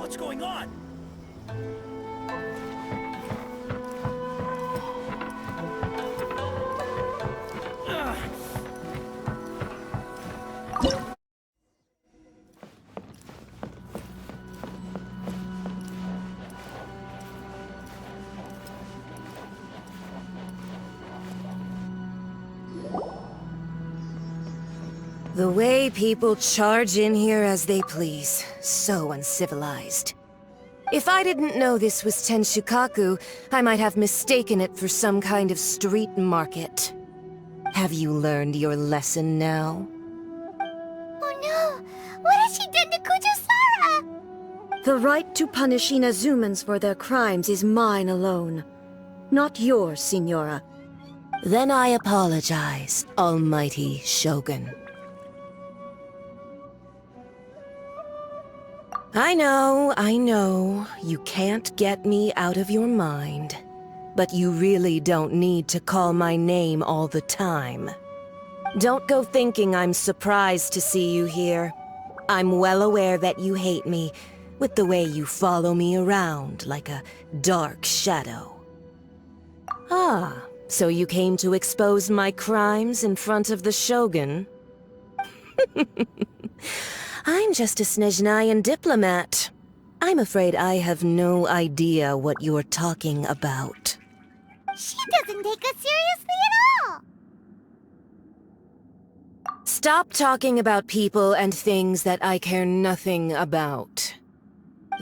What's going on? The way people charge in here as they please. So uncivilized. If I didn't know this was Tenshukaku, I might have mistaken it for some kind of street market. Have you learned your lesson now? Oh no! What has she done to Kujusara? The right to punish Inazumans for their crimes is mine alone. Not yours, Signora. Then I apologize, Almighty Shogun. I know, you can't get me out of your mind. But you really don't need to call my name all the time. Don't go thinking I'm surprised to see you here. I'm well aware that you hate me, with the way you follow me around like a dark shadow. Ah, so you came to expose my crimes in front of the Shogun? I'm just a Snezhnayan diplomat. I'm afraid I have no idea what you're talking about. She doesn't take us seriously at all! Stop talking about people and things that I care nothing about.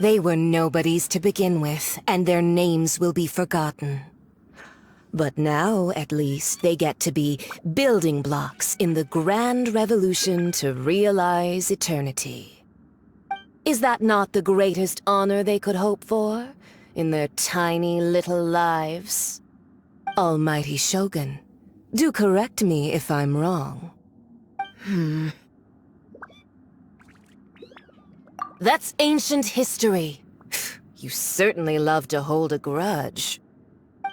They were nobodies to begin with, and their names will be forgotten. But now, at least, they get to be building blocks in the grand revolution to realize eternity. Is that not the greatest honor they could hope for, in their tiny little lives? Almighty Shogun, do correct me if I'm wrong. That's ancient history. You certainly love to hold a grudge.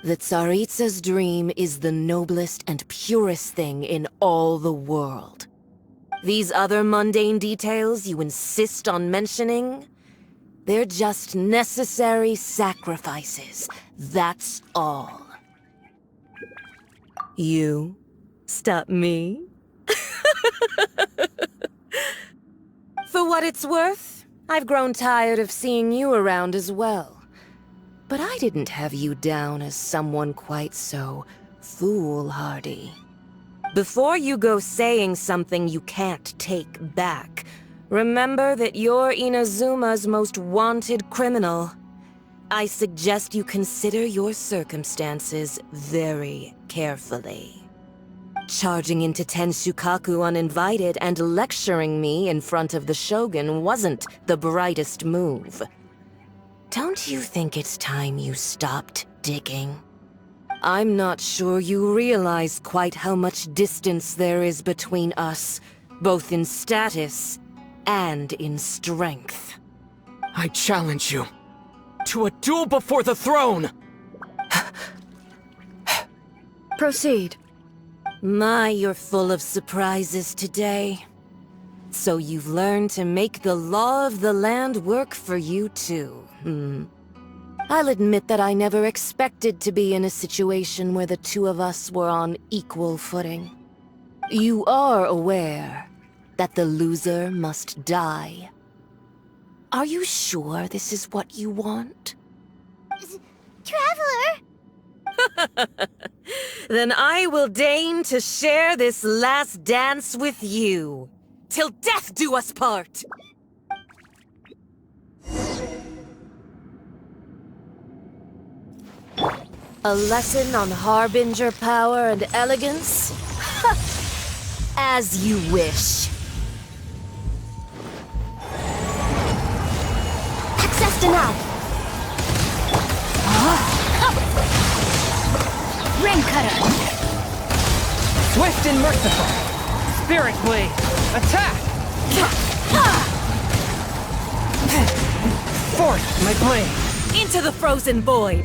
The Tsaritsa's dream is the noblest and purest thing in all the world. These other mundane details you insist on mentioning, they're just necessary sacrifices, that's all. You stop me? For what it's worth, I've grown tired of seeing you around as well. But I didn't have you down as someone quite so foolhardy. Before you go saying something you can't take back, remember that you're Inazuma's most wanted criminal. I suggest you consider your circumstances very carefully. Charging into Tenshukaku uninvited and lecturing me in front of the Shogun wasn't the brightest move. Don't you think it's time you stopped digging? I'm not sure you realize quite how much distance there is between us, both in status and in strength. I challenge you to a duel before the throne! Proceed. My, you're full of surprises today. So you've learned to make the law of the land work for you too. I'll admit that I never expected to be in a situation where the two of us were on equal footing. You are aware that the loser must die. Are you sure this is what you want? Traveler! Then I will deign to share this last dance with you. Till death do us part! A lesson on Harbinger power and elegance? As you wish. Access denied! Ring cutter! Swift and merciful! Spirit blade! Attack! Force my blade! Into the frozen void!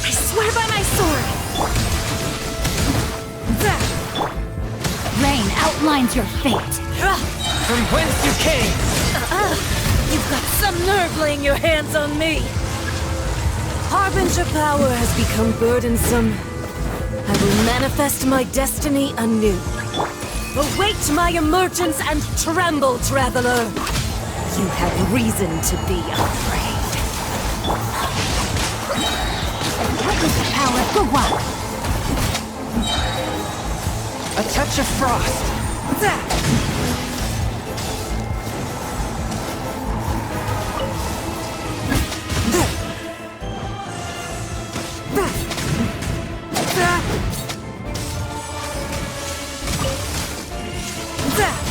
I swear by my sword! Rain outlines your fate. From whence you came! You've got some nerve laying your hands on me! Harbinger power has become burdensome. I will manifest my destiny anew. Await my emergence and tremble, traveler! You have reason to be afraid. Witness the power of Gawak. A touch of frost!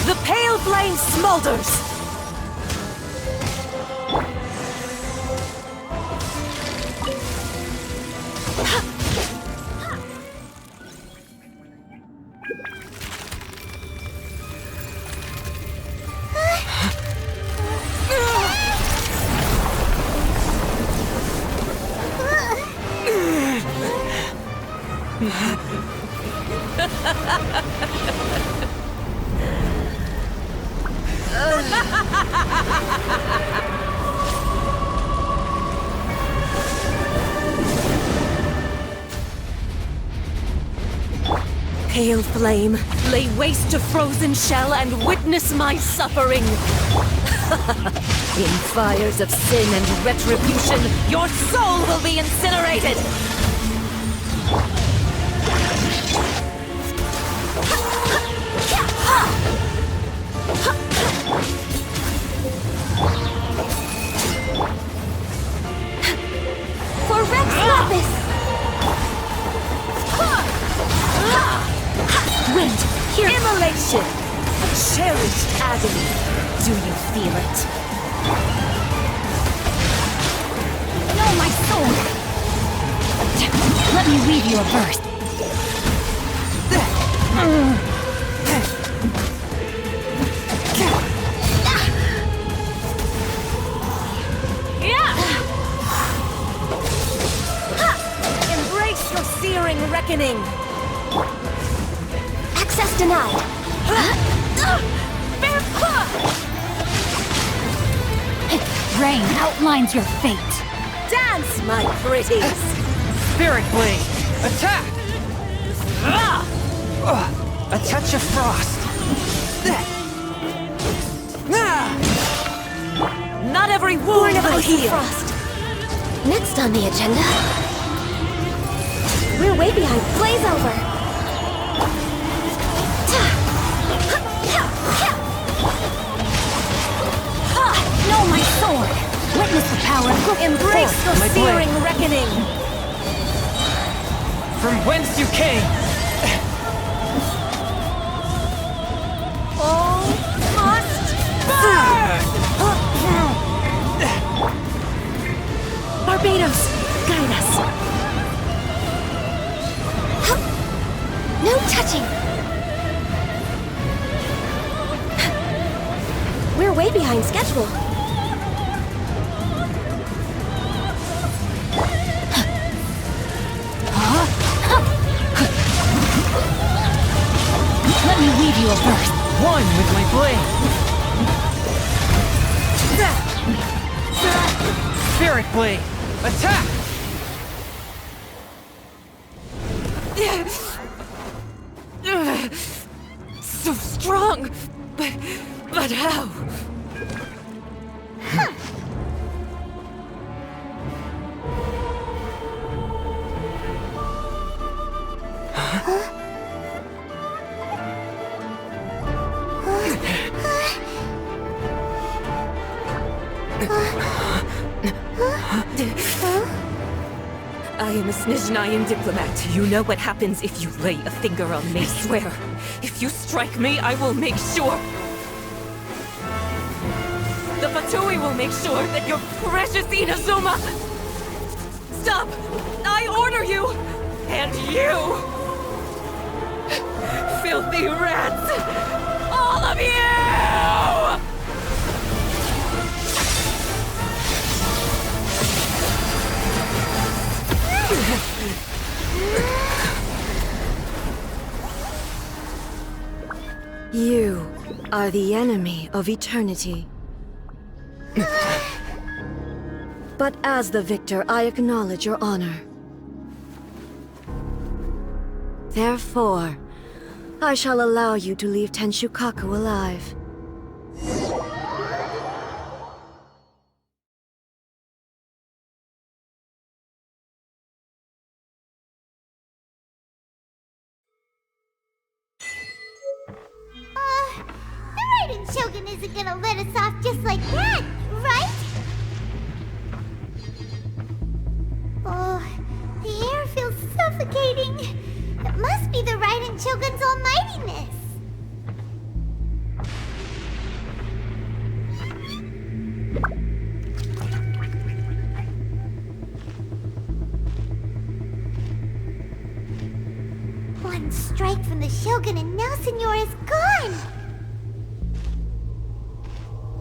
The pale flame smolders! Pale flame, lay waste to frozen shell and witness my suffering! In fires of sin and retribution, your soul will be incinerated! For Rex Lapis! Wind, here! Immolation! A cherished agony. Do you feel it? No, my soul! Let me read you a verse. Embrace your searing reckoning! Access denied. Rain outlines your fate. Dance, my pretties! Spirit Blade! Attack! A touch of frost! Not every Born wound of will Ice and heal! Frost. Next on the agenda, we're way behind. Blaze over. No, my sword! Witness the power of Embrace your My searing blade. reckoning! From whence you came! All must burn! Barbados, guide us. No touching. We're way behind schedule. Let me weave you a verse. One with my blade! Spirit Blade! Attack! So strong! But how? I am a Snezhnayan diplomat. You know what happens if you lay a finger on me. I swear, if you strike me, I will make sure. The Fatui will make sure that your precious Inazuma... Stop! I order you! And you! Filthy rats! All of you! are the enemy of eternity. But as the victor, I acknowledge your honor. Therefore, I shall allow you to leave Tenshukaku alive. The Raiden Shogun isn't gonna let us off just like that, right? Oh, the air feels suffocating. It must be the Raiden Shogun's almightiness. One strike from the Shogun and now Senor is gone!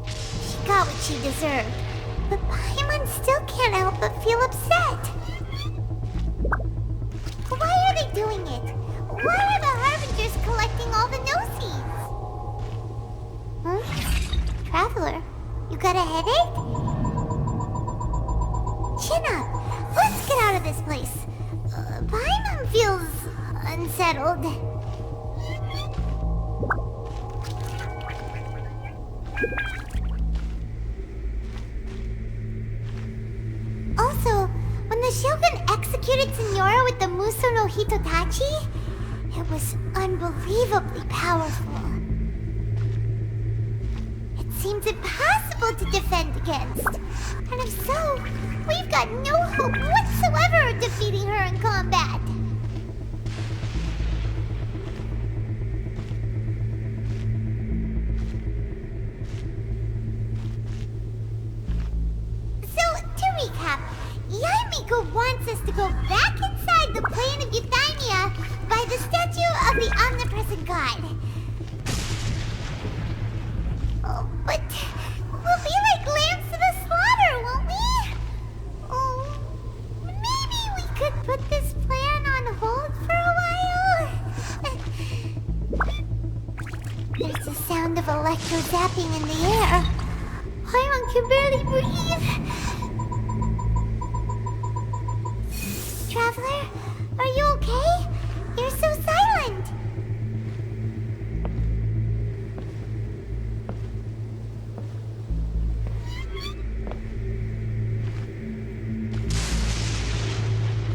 She got what she deserved, but Paimon still can't help but feel upset. Why are they doing it? Why are the Harbingers collecting all the no-seeds? Huh? Traveler, you got a headache? Chin up! Let's get out of this place. Paimon feels unsettled. Also, when the Shogun executed Senora with the Muso no Hitotachi, it was unbelievably powerful. It seems impossible to defend against. And if so, we've got no hope whatsoever of defeating her in combat. Recap. Yaimiko wants us to go back inside the plane of Euthymia by the statue of the Omnipresent God. Oh, but we'll be like lambs to the slaughter, won't we? Oh, maybe we could put this plan on hold for a while? There's the sound of electro zapping in the air. Paimon can barely breathe. Traveler, are you okay? You're so silent.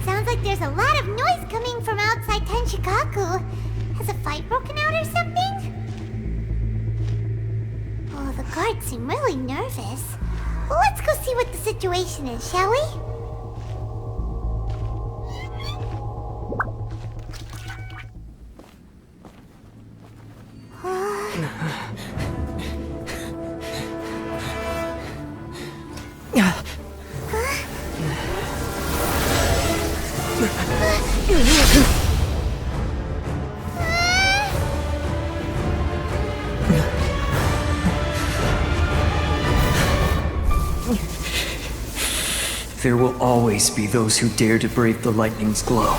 Sounds like there's a lot of noise coming from outside Tenshukaku. Has a fight broken out or something? Oh, the guards seem really nervous. Well, let's go see what the situation is, shall we? There will always be those who dare to brave the lightning's glow.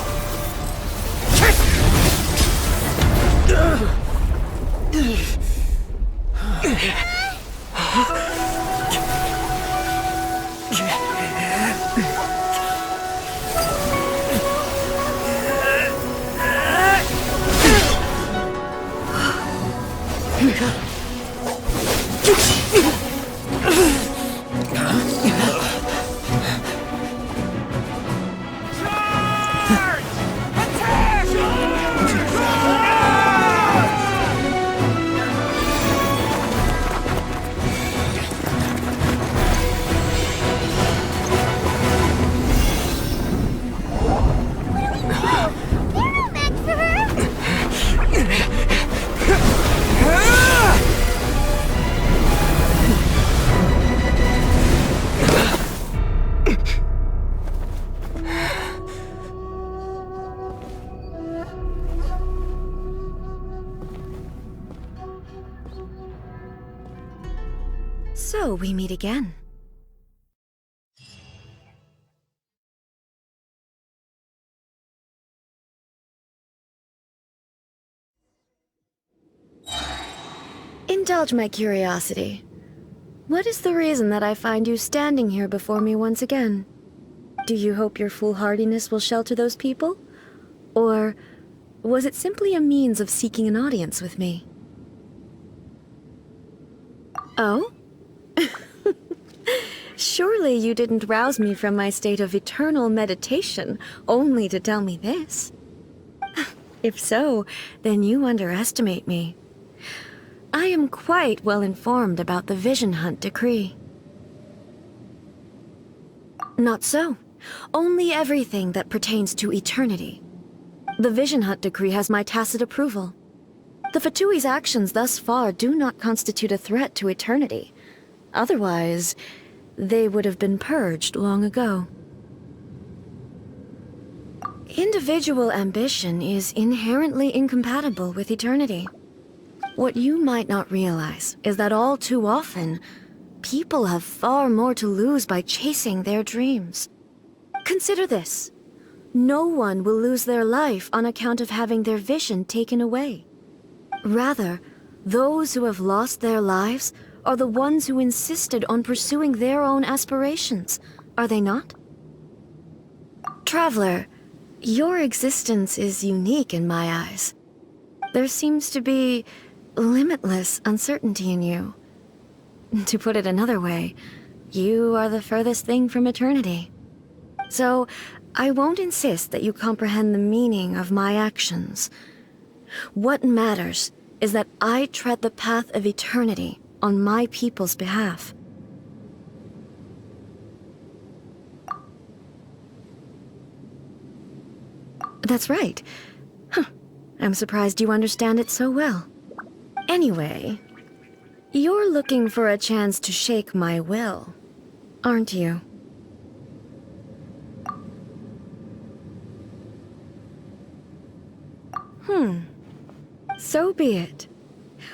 So we meet again. In indulge my curiosity. What is the reason that I find you standing here before me once again? Do you hope your foolhardiness will shelter those people? Or was it simply a means of seeking an audience with me? Oh? Surely you didn't rouse me from my state of eternal meditation only to tell me this. If so, then you underestimate me. I am quite well informed about the Vision Hunt decree. Not so. Only everything that pertains to eternity. The Vision Hunt decree has my tacit approval. The Fatui's actions thus far do not constitute a threat to eternity. Otherwise, they would have been purged long ago. Individual ambition is inherently incompatible with eternity. What you might not realize is that all too often, people have far more to lose by chasing their dreams. Consider this. No one will lose their life on account of having their vision taken away. Rather, those who have lost their lives are the ones who insisted on pursuing their own aspirations, are they not? Traveler, your existence is unique in my eyes. There seems to be limitless uncertainty in you. To put it another way, you are the furthest thing from eternity. So, I won't insist that you comprehend the meaning of my actions. What matters is that I tread the path of eternity on my people's behalf. That's right. Huh. I'm surprised you understand it so well. Anyway, you're looking for a chance to shake my will, aren't you? So be it.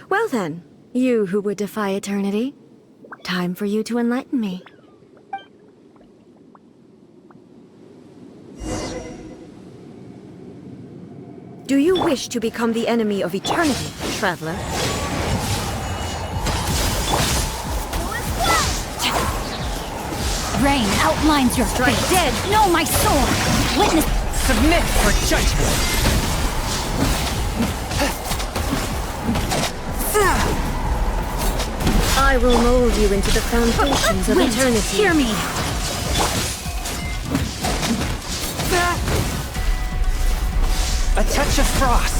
Well then, you who would defy eternity, time for you to enlighten me. Do you wish to become the enemy of eternity, traveler? Rain outlines your Strike fate. dead! Know my sword! Witness... Submit for judgment! I will mold you into the foundations of Wind, eternity. hear me! A touch of frost!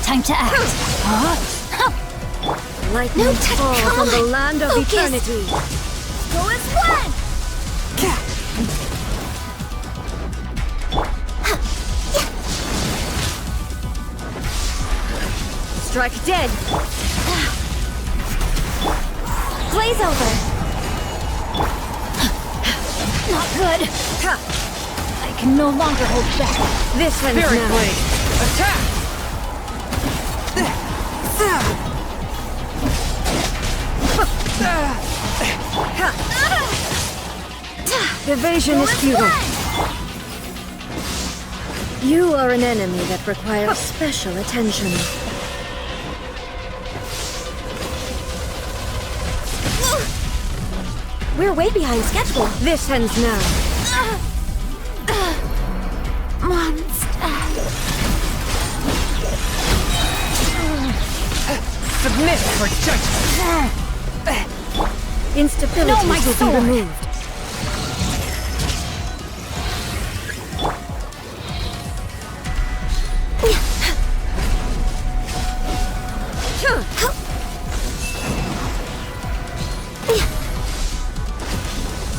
Time to act. Lightning No, Ted, falls come on the on. land of Focus. eternity. Go as one! Strike dead. Blaze over. Not good. I can no longer hold back. This ends Spirit now. Blade! Attack! Evasion is futile. You are an enemy that requires special attention. We're way behind schedule. This ends now. Submit for judgment! Instability No, my will sword. be removed.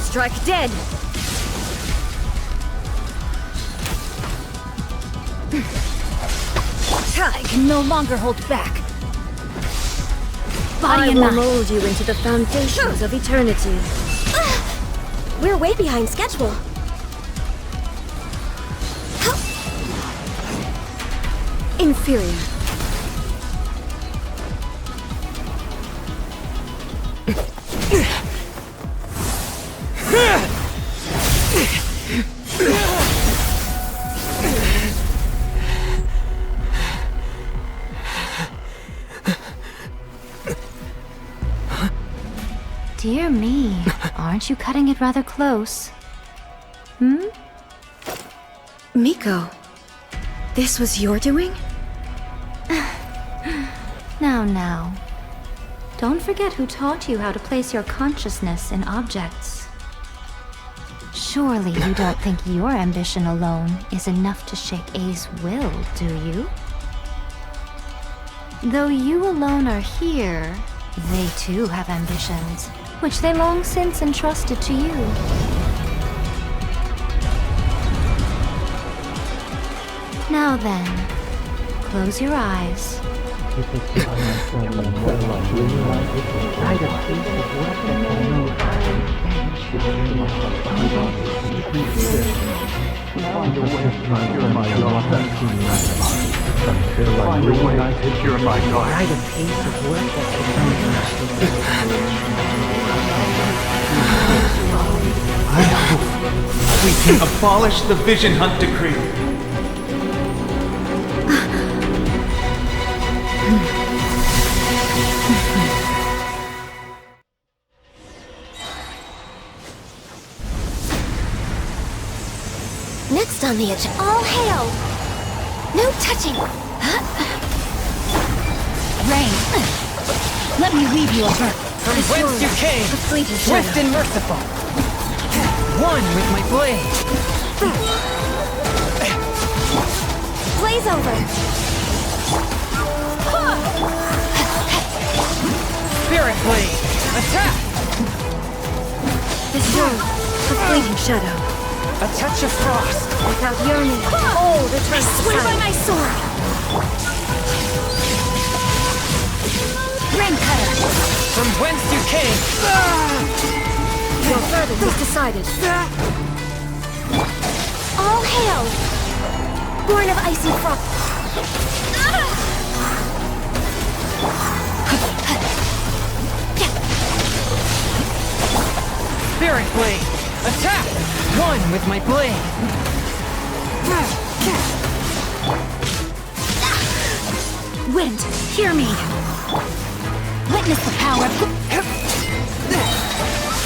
Strike dead. I can no longer hold back. Body I and will mind. mold you into the foundations of eternity. We're way behind schedule. Inferior. Dear me, aren't you cutting it rather close? Miko, this was your doing? Now. Don't forget who taught you how to place your consciousness in objects. Surely you don't think your ambition alone is enough to shake A's will, do you? Though you alone are here, they too have ambitions, which they long since entrusted to you. Now then, close your eyes. I hope we can abolish the Vision Hunt Decree. Next on the agenda. All hail! No touching! Rain, let me leave you a verb. From whence you came, swift and merciful. One with my blade. Blaze over! Spirit blade, attack! This room, a fleeting shadow. A touch of frost. Without yearning, all returns to Swear by silence. my sword! Rain cutter. From whence you came. Your verdict is decided. All hail! Born of icy frost. Spirit blade, attack! One with my blade. Wind, hear me. Witness the power of...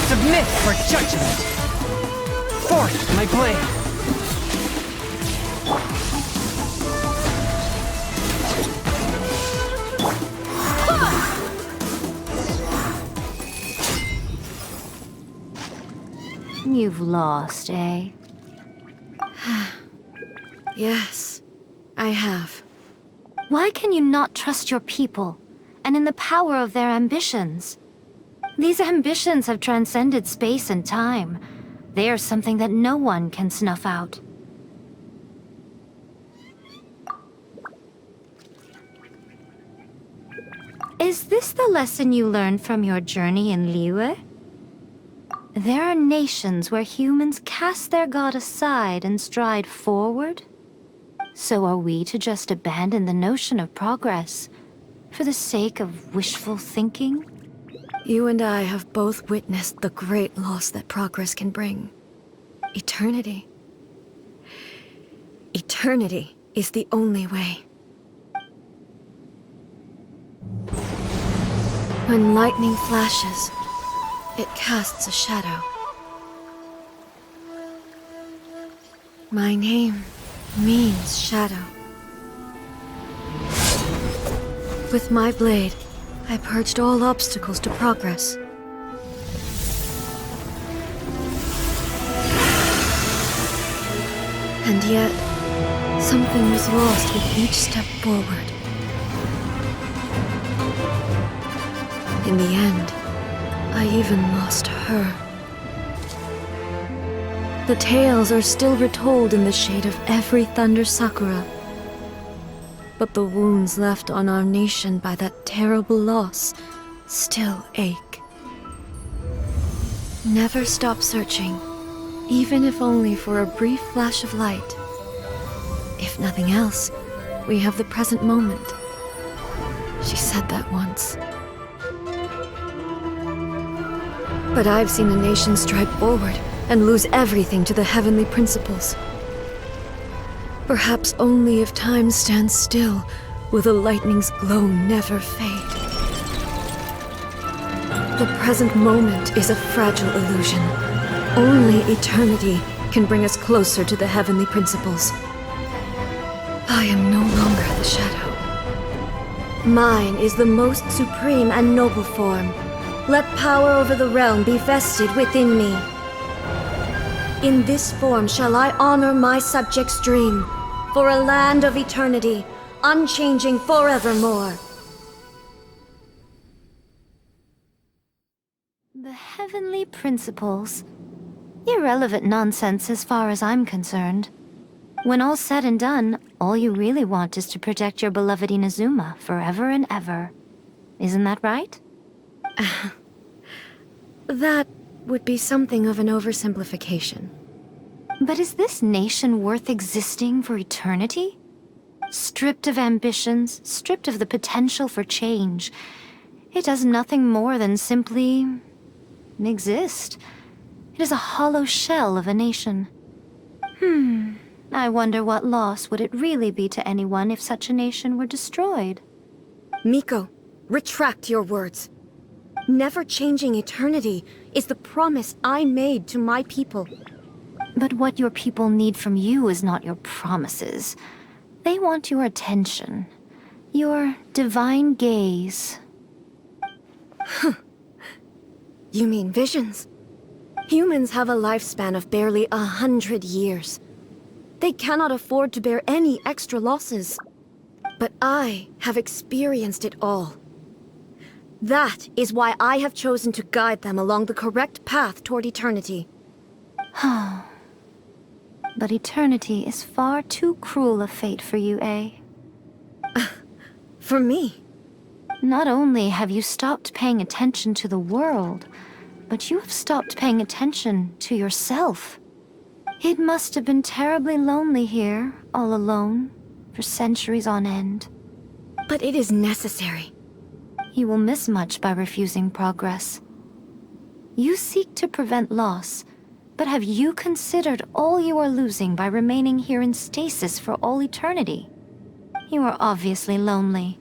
Submit for judgment. Force my blade. You've lost, eh? Yes, I have. Why can you not trust your people, and in the power of their ambitions? These ambitions have transcended space and time. They are something that no one can snuff out. Is this the lesson you learned from your journey in Liyue? There are nations where humans cast their god aside and stride forward. So are we to just abandon the notion of progress for the sake of wishful thinking? You and I have both witnessed the great loss that progress can bring. Eternity. Eternity is the only way. When lightning flashes, it casts a shadow. My name means shadow. With my blade, I purged all obstacles to progress. And yet, something was lost with each step forward. In the end, I even lost her. The tales are still retold in the shade of every thunder sakura. But the wounds left on our nation by that terrible loss still ache. Never stop searching, even if only for a brief flash of light. If nothing else, we have the present moment. She said that once. But I've seen a nation stride forward and lose everything to the heavenly principles. Perhaps only if time stands still will the lightning's glow never fade. The present moment is a fragile illusion. Only eternity can bring us closer to the heavenly principles. I am no longer the shadow. Mine is the most supreme and noble form. Let power over the realm be vested within me. In this form shall I honor my subjects' dream, for a land of eternity, unchanging forevermore. The heavenly principles. Irrelevant nonsense as far as I'm concerned. When all's said and done, all you really want is to protect your beloved Inazuma forever and ever. Isn't that right? That would be something of an oversimplification. But is this nation worth existing for eternity? Stripped of ambitions, stripped of the potential for change, it does nothing more than simply exist. It is a hollow shell of a nation. I wonder what loss would it really be to anyone if such a nation were destroyed? Miko, retract your words. Never changing eternity is the promise I made to my people. But what your people need from you is not your promises. They want your attention. Your divine gaze. You mean visions? Humans have a lifespan of barely 100 years. They cannot afford to bear any extra losses. But I have experienced it all. That is why I have chosen to guide them along the correct path toward eternity. But eternity is far too cruel a fate for you, eh? For me? Not only have you stopped paying attention to the world, but you have stopped paying attention to yourself. It must have been terribly lonely here, all alone, for centuries on end. But it is necessary. You will miss much by refusing progress. You seek to prevent loss, but have you considered all you are losing by remaining here in stasis for all eternity? You are obviously lonely,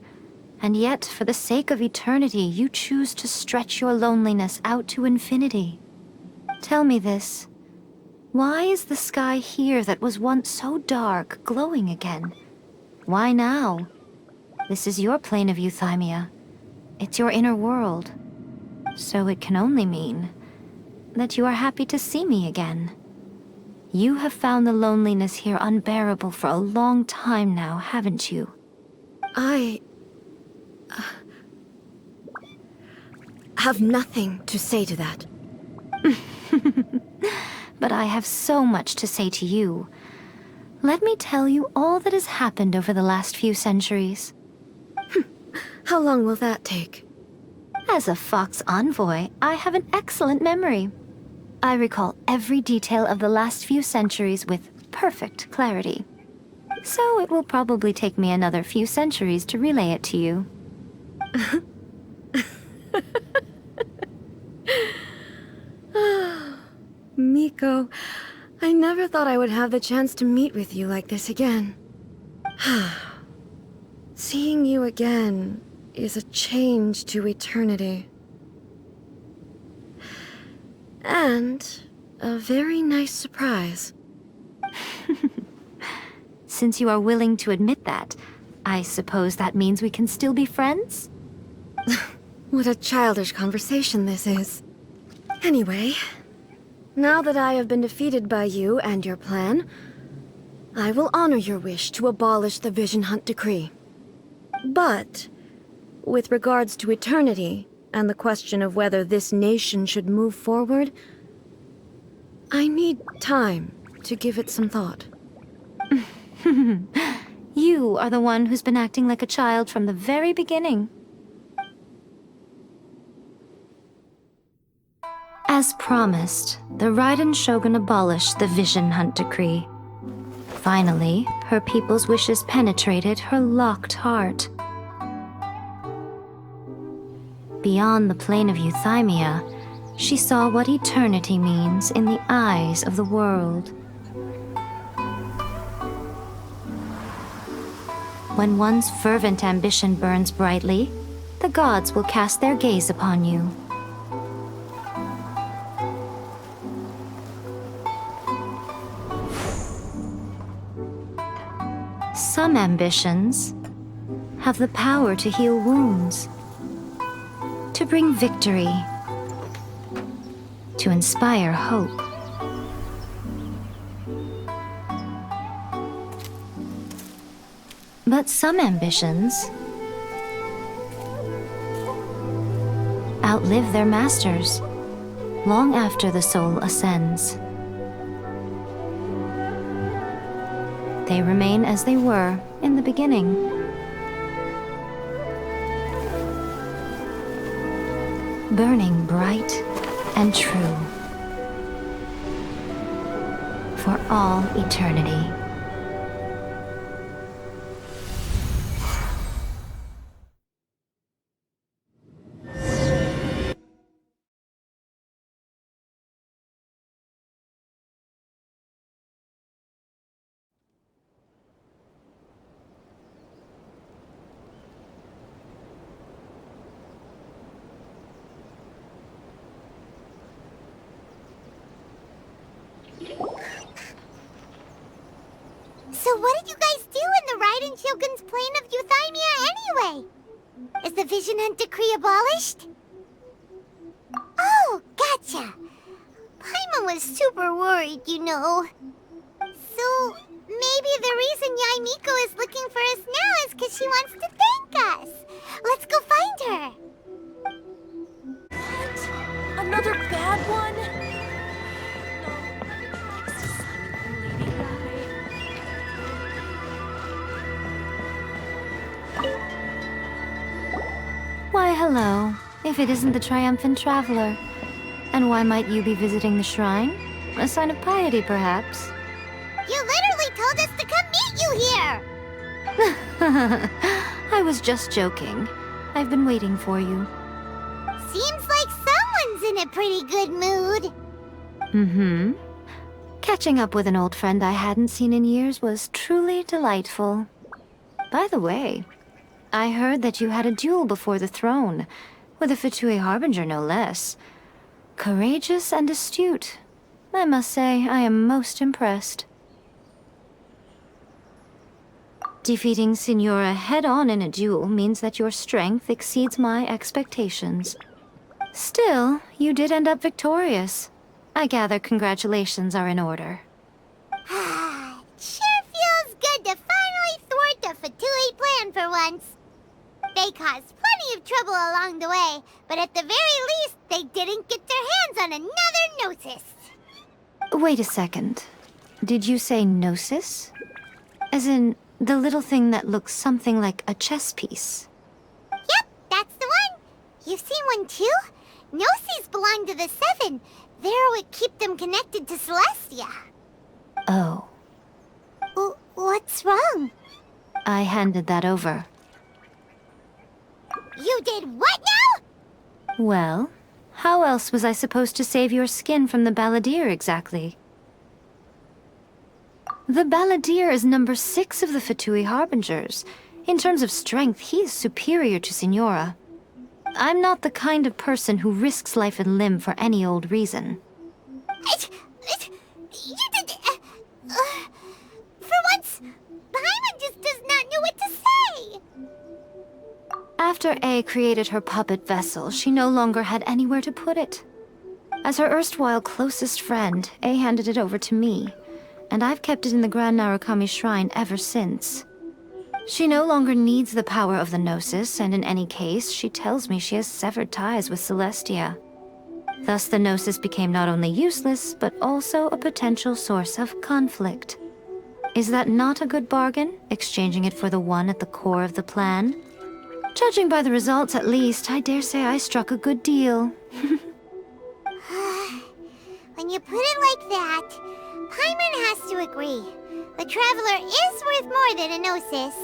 and yet for the sake of eternity you choose to stretch your loneliness out to infinity. Tell me this. Why is the sky here that was once so dark glowing again? Why now? This is your plane of euthymia. It's your inner world. So it can only mean that you are happy to see me again. You have found the loneliness here unbearable for a long time now, haven't you? I have nothing to say to that. But I have so much to say to you. Let me tell you all that has happened over the last few centuries. How long will that take? As a Fox envoy, I have an excellent memory. I recall every detail of the last few centuries with perfect clarity. So it will probably take me another few centuries to relay it to you. Miko, I never thought I would have the chance to meet with you like this again. Seeing you again is a change to eternity. And a very nice surprise. Since you are willing to admit that, I suppose that means we can still be friends? What a childish conversation this is. Anyway, now that I have been defeated by you and your plan, I will honor your wish to abolish the Vision Hunt Decree. But, with regards to eternity, and the question of whether this nation should move forward, I need time to give it some thought. You are the one who's been acting like a child from the very beginning. As promised, the Raiden Shogun abolished the Vision Hunt Decree. Finally, her people's wishes penetrated her locked heart. Beyond the plane of euthymia, she saw what eternity means in the eyes of the world. When one's fervent ambition burns brightly, the gods will cast their gaze upon you. Some ambitions have the power to heal wounds, to bring victory, to inspire hope. But some ambitions outlive their masters long after the soul ascends. They remain as they were in the beginning. Burning bright and true for all eternity. So what did you guys do in the Raiden Shogun's plane of Euthymia anyway? Is the Vision Hunt decree abolished? Oh, gotcha. Paimon was super worried, you know. So maybe the reason Yaimiko is looking for us now is because she wants to thank us. Let's go find her. What? Another bad one? Why, hello, if it isn't the triumphant traveler. And why might you be visiting the shrine? A sign of piety, perhaps? You literally told us to come meet you here! I was just joking. I've been waiting for you. Seems like someone's in a pretty good mood. Mm-hmm. Catching up with an old friend I hadn't seen in years was truly delightful. By the way, I heard that you had a duel before the throne, with a Fatui Harbinger no less. Courageous and astute. I must say, I am most impressed. Defeating Signora head-on in a duel means that your strength exceeds my expectations. Still, you did end up victorious. I gather congratulations are in order. Sure feels good to finally thwart the Fatui plan for once. They caused plenty of trouble along the way, but at the very least, they didn't get their hands on another Gnosis. Wait a second. Did you say Gnosis? As in, the little thing that looks something like a chess piece? Yep, that's the one. You've seen one too? Gnosis belong to the Seven. They're what keep them connected to Celestia. Oh. What's wrong? I handed that over. You did what now? Well, how else was I supposed to save your skin from the Balladeer exactly? The Balladeer is number 6 of the Fatui Harbingers. In terms of strength, he is superior to Signora. I'm not the kind of person who risks life and limb for any old reason. You did... for once, Paimon just does not know what to say. After A created her puppet vessel, she no longer had anywhere to put it. As her erstwhile closest friend, A handed it over to me, and I've kept it in the Grand Narukami Shrine ever since. She no longer needs the power of the Gnosis, and in any case, she tells me she has severed ties with Celestia. Thus the Gnosis became not only useless, but also a potential source of conflict. Is that not a good bargain, exchanging it for the one at the core of the plan? Judging by the results, at least, I dare say I struck a good deal. When you put it like that, Paimon has to agree. The Traveler is worth more than a Gnosis.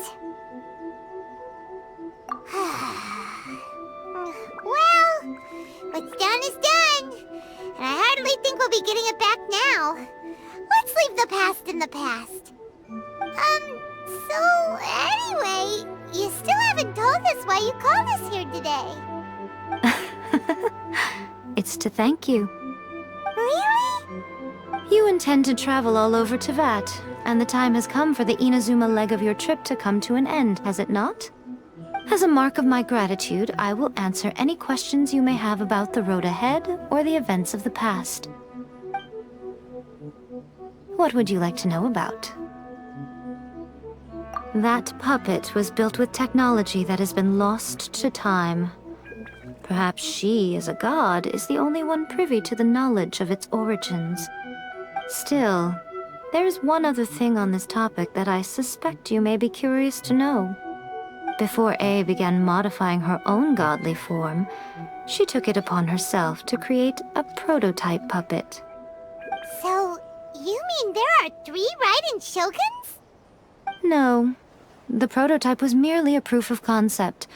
Well, what's done is done. And I hardly think we'll be getting it back now. Let's leave the past in the past. So anyway, you still haven't told us why you called us here today. It's to thank you. Really? You intend to travel all over Tevat, And the time has come for the Inazuma leg of your trip to come to an end, has it not? As a mark of my gratitude, I will answer any questions you may have about the road ahead or the events of the past. What would you like to know about? That puppet was built with technology that has been lost to time. Perhaps she, as a god, is the only one privy to the knowledge of its origins. Still, there is one other thing on this topic that I suspect you may be curious to know. Before A began modifying her own godly form, she took it upon herself to create a prototype puppet. So, you mean there are 3 Raiden Shoguns? No. The prototype was merely a proof of concept.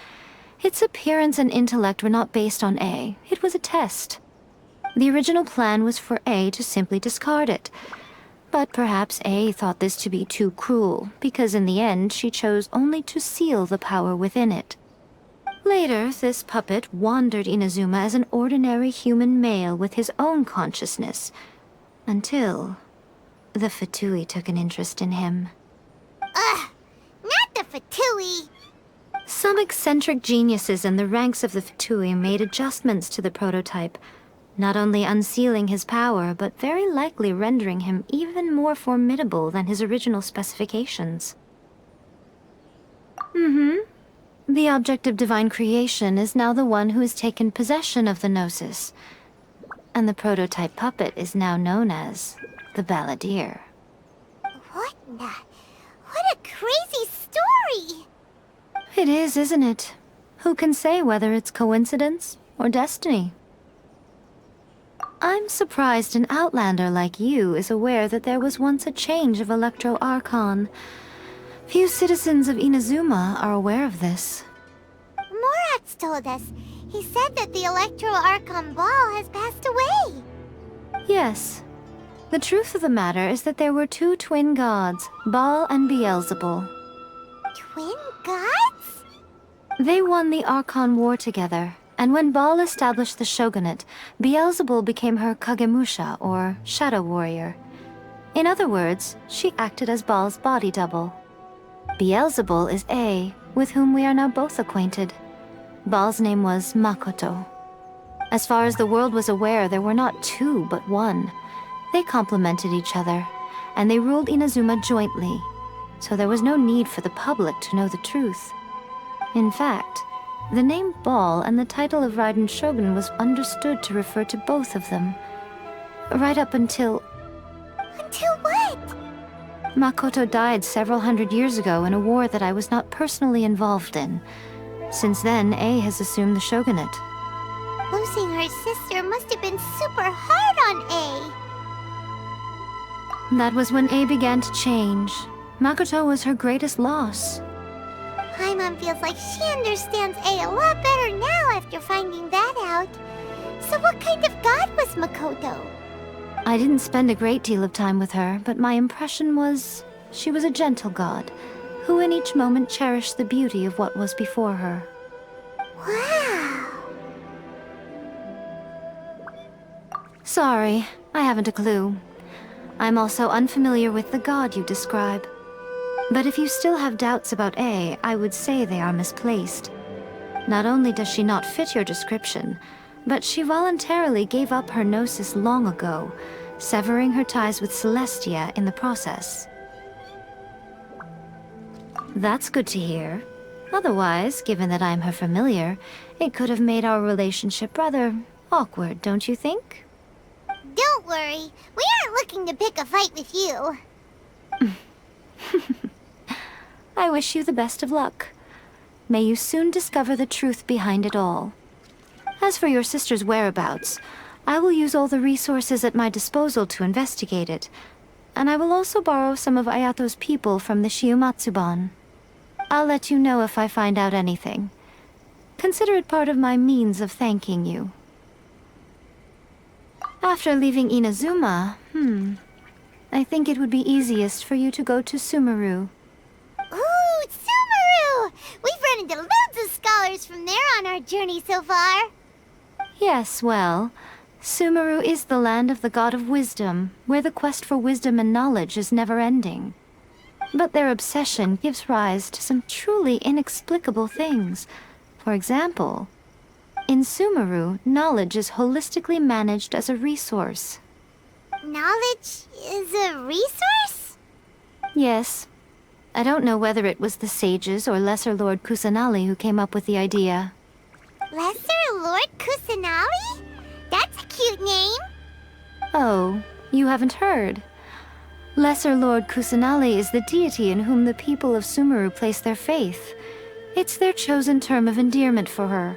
Its appearance and intellect were not based on A. It was a test. The original plan was for A to simply discard it. But perhaps A thought this to be too cruel, because in the end she chose only to seal the power within it. Later, this puppet wandered Inazuma as an ordinary human male with his own consciousness, until the Fatui took an interest in him. Ugh! Not the Fatui! Some eccentric geniuses in the ranks of the Fatui made adjustments to the prototype, not only unsealing his power, but very likely rendering him even more formidable than his original specifications. The object of divine creation is now the one who has taken possession of the Gnosis, and the prototype puppet is now known as the Balladeer. What a crazy story! It is, isn't it? Who can say whether it's coincidence or destiny? I'm surprised an outlander like you is aware that there was once a change of Electro Archon. Few citizens of Inazuma are aware of this. Morat's told us. He said that the Electro Archon Ball has passed away. Yes. The truth of the matter is that there were 2 twin gods, Baal and Beelzebul. Twin gods? They won the Archon War together, and when Baal established the shogunate, Beelzebul became her Kagemusha, or shadow warrior. In other words, she acted as Baal's body double. Beelzebul is A, with whom we are now both acquainted. Baal's name was Makoto. As far as the world was aware, there were not 2, but 1. They complemented each other, and they ruled Inazuma jointly, so there was no need for the public to know the truth. In fact, the name Baal and the title of Raiden Shogun was understood to refer to both of them. Right up until... Until what? Makoto died several hundred years ago in a war that I was not personally involved in. Since then, A has assumed the shogunate. Losing her sister must have been super hard on A. That was when A began to change. Makoto was her greatest loss. Paimon feels like she understands A a lot better now after finding that out. So what kind of god was Makoto? I didn't spend a great deal of time with her, but my impression was she was a gentle god, who in each moment cherished the beauty of what was before her. Wow! Sorry, I haven't a clue. I'm also unfamiliar with the god you describe. But if you still have doubts about A, I would say they are misplaced. Not only does she not fit your description, but she voluntarily gave up her gnosis long ago, severing her ties with Celestia in the process. That's good to hear. Otherwise, given that I'm her familiar, it could have made our relationship rather awkward, don't you think? Don't worry, we aren't looking to pick a fight with you. I wish you the best of luck. May you soon discover the truth behind it all. As for your sister's whereabouts, I will use all the resources at my disposal to investigate it, and I will also borrow some of Ayato's people from the Shiumatsuban. I'll let you know if I find out anything. Consider it part of my means of thanking you. After leaving Inazuma, I think it would be easiest for you to go to Sumeru. Ooh, Sumeru! We've run into loads of scholars from there on our journey so far. Yes, well, Sumeru is the land of the god of wisdom, where the quest for wisdom and knowledge is never-ending. But their obsession gives rise to some truly inexplicable things. For example, in Sumeru, knowledge is holistically managed as a resource. Knowledge is a resource? Yes. I don't know whether it was the sages or Lesser Lord Kusanali who came up with the idea. Lesser Lord Kusanali? That's a cute name. Oh, you haven't heard. Lesser Lord Kusanali is the deity in whom the people of Sumeru place their faith. It's their chosen term of endearment for her.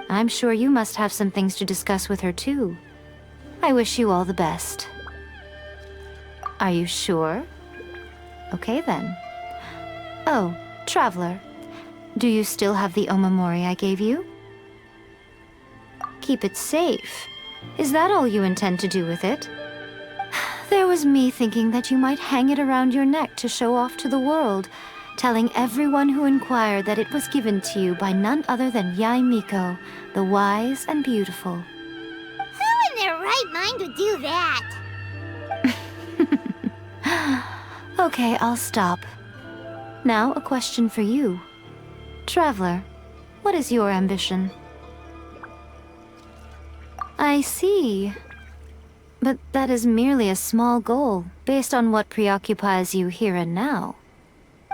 I'm sure you must have some things to discuss with her too. I wish you all the best. Are you sure? Okay then. Oh, Traveler. Do you still have the Omamori I gave you? Keep it safe. Is that all you intend to do with it? There was me thinking that you might hang it around your neck to show off to the world, telling everyone who inquired that it was given to you by none other than Yae Miko, the wise and beautiful. Who in their right mind would do that? Okay, I'll stop. Now, a question for you. Traveler, what is your ambition? I see. But that is merely a small goal, based on what preoccupies you here and now.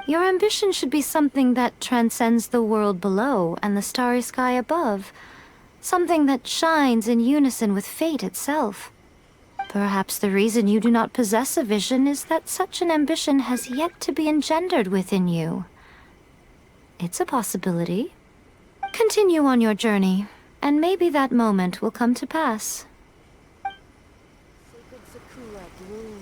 Your ambition should be something that transcends the world below and the starry sky above. Something that shines in unison with fate itself. Perhaps the reason you do not possess a vision is that such an ambition has yet to be engendered within you. It's a possibility. Continue on your journey, and maybe that moment will come to pass. Sacred Sakura bloom.